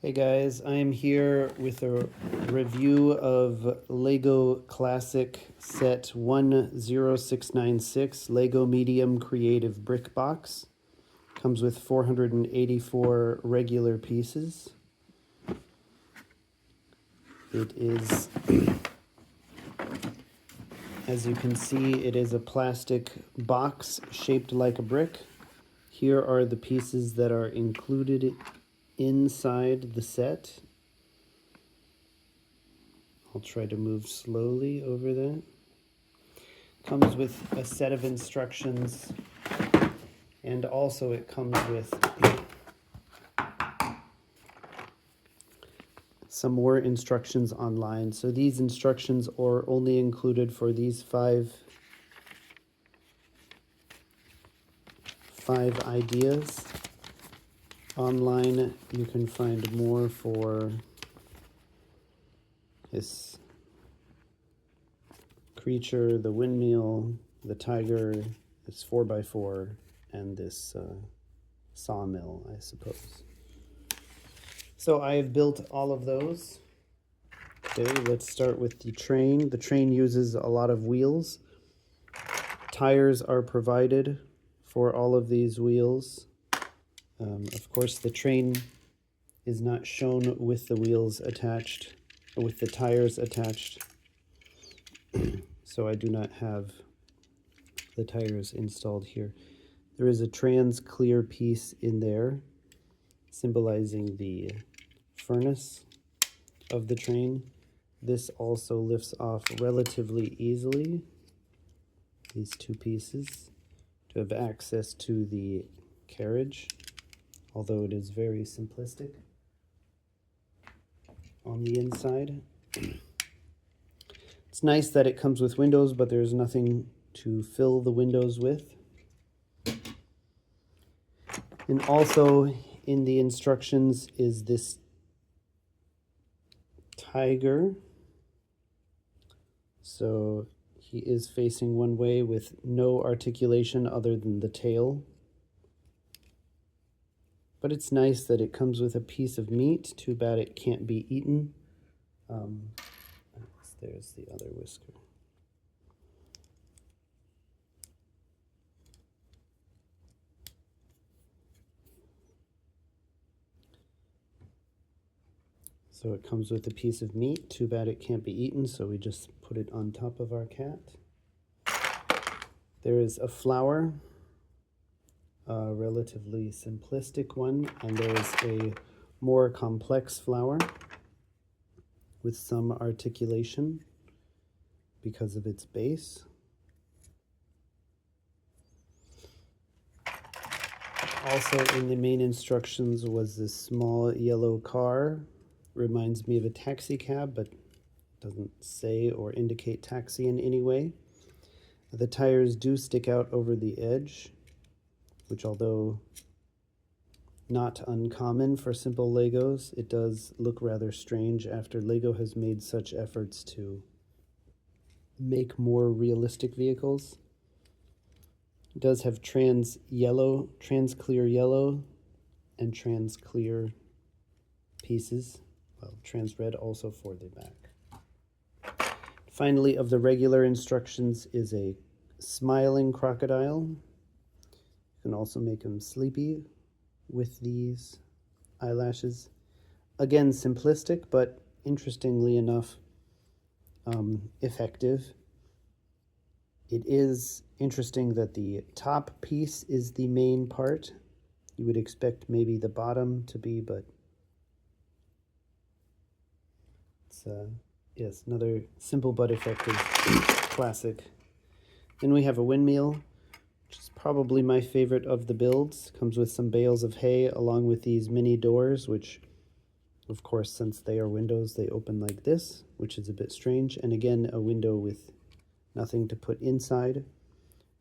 Hey guys, I am here with a review of Lego Classic Set 10696 Lego Medium Creative Brick Box. Comes with 484 regular pieces. It is, as you can see, it is a plastic box shaped like a brick. Here are the pieces that are included inside the set. I'll try to move slowly over that. Comes with a set of instructions, and also it comes with some more instructions online. So these instructions are only included for these five ideas. Online you can find more for this creature, the windmill, the tiger, this 4x4, and this sawmill, I suppose. So I have built all of those. Okay, let's start with the train. The train uses a lot of wheels. Tires are provided for all of these wheels. Of course, the train is not shown with the wheels attached, or with the tires attached. So I do not have the tires installed here. There is a trans clear piece in there, symbolizing the furnace of the train. This also lifts off relatively easily, these two pieces, to have access to the carriage, although it is very simplistic on the inside. It's nice that it comes with windows, but there's nothing to fill the windows with. And also in the instructions is this tiger. So he is facing one way with no articulation other than the tail. But it's nice that it comes with a piece of meat. Too bad it can't be eaten. There's the other whisker. So it comes with a piece of meat. Too bad it can't be eaten, so we just put it on top of our cat. There is a flower, a relatively simplistic one, and there's a more complex flower with some articulation because of its base. Also in the main instructions was this small yellow car. Reminds me of a taxi cab, but doesn't say or indicate taxi in any way. The tires do stick out over the edge, which, although not uncommon for simple Legos, it does look rather strange after Lego has made such efforts to make more realistic vehicles. It does have trans clear yellow, and trans clear pieces. Well, trans red also for the back. Finally, of the regular instructions is a smiling crocodile. You can also make him sleepy with these eyelashes. Again, simplistic, but interestingly enough, effective. It is interesting that the top piece is the main part. You would expect maybe the bottom to be, but it's yes, another simple but effective classic. Then we have a windmill, which is probably my favorite of the builds. Comes with some bales of hay along with these mini doors, which, of course, since they are windows, they open like this, which is a bit strange. And again, a window with nothing to put inside.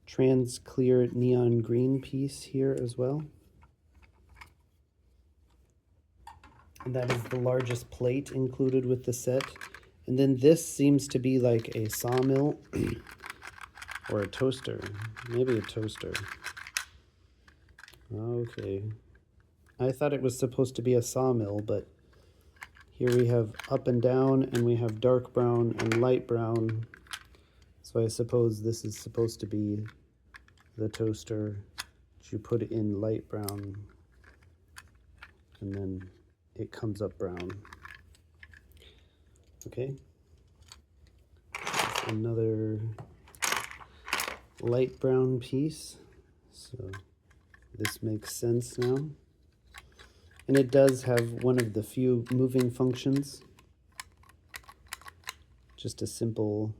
Trans clear neon green piece here as well. And that is the largest plate included with the set. And then this seems to be like a sawmill or a toaster. Maybe a toaster. Okay. I thought it was supposed to be a sawmill, but Here we have up and down, and we have dark brown and light brown. So I suppose this is supposed to be the toaster that you put in light brown, and then it comes up brown. Okay. Another light brown piece. So this makes sense now. And it does have one of the few moving functions. Just a simple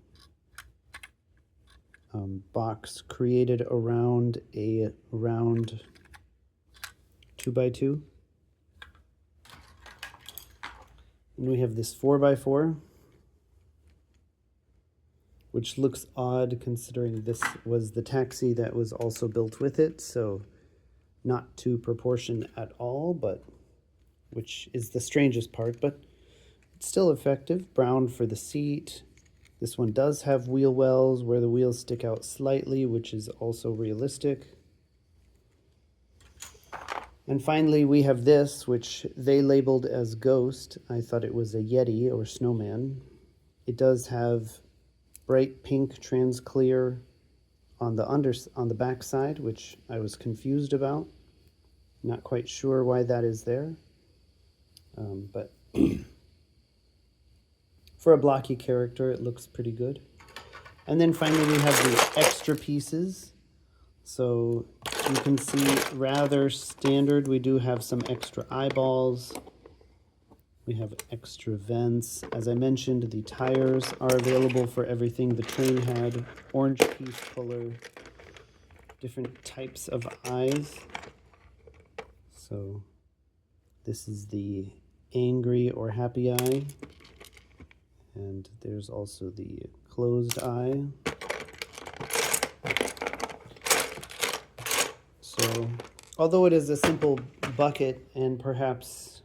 box created around a round 2x2. And we have this 4x4, which looks odd considering this was the taxi that was also built with it, so not to proportion at all, but which is the strangest part, but it's still effective. Brown for the seat. This one does have wheel wells where the wheels stick out slightly, which is also realistic. And finally, we have this, which they labeled as Ghost. I thought it was a Yeti or snowman. It does have bright pink trans clear on the back side, which I was confused about. Not quite sure why that is there. But for a blocky character, it looks pretty good. And then finally, we have the extra pieces. So you can see rather standard. We do have some extra eyeballs. We have extra vents. As I mentioned, the tires are available for everything the train had. Orange piece puller, different types of eyes. So this is the angry or happy eye. And there's also the closed eye. So although it is a simple bucket and perhaps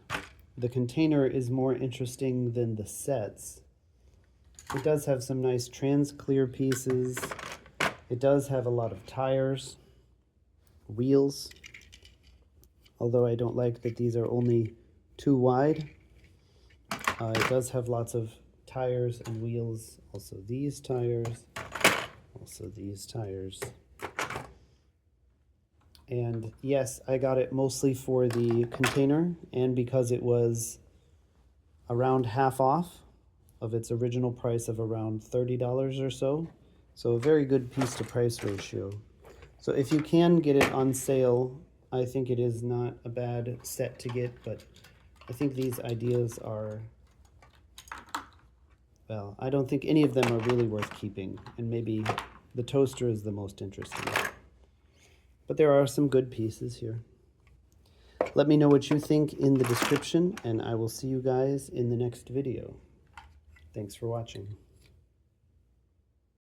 the container is more interesting than the sets, it does have some nice trans clear pieces. It does have a lot of tires, wheels, although I don't like that these are only 2 wide. It does have lots of tires and wheels, also these tires, also these tires. And yes, I got it mostly for the container and because it was around half off of its original price of around $30 or so. So a very good piece to price ratio. So if you can get it on sale, I think it is not a bad set to get, but I think these ideas are, well, I don't think any of them are really worth keeping, and maybe the toaster is the most interesting. But there are some good pieces here. Let me know what you think in the description, and I will see you guys in the next video. Thanks for watching.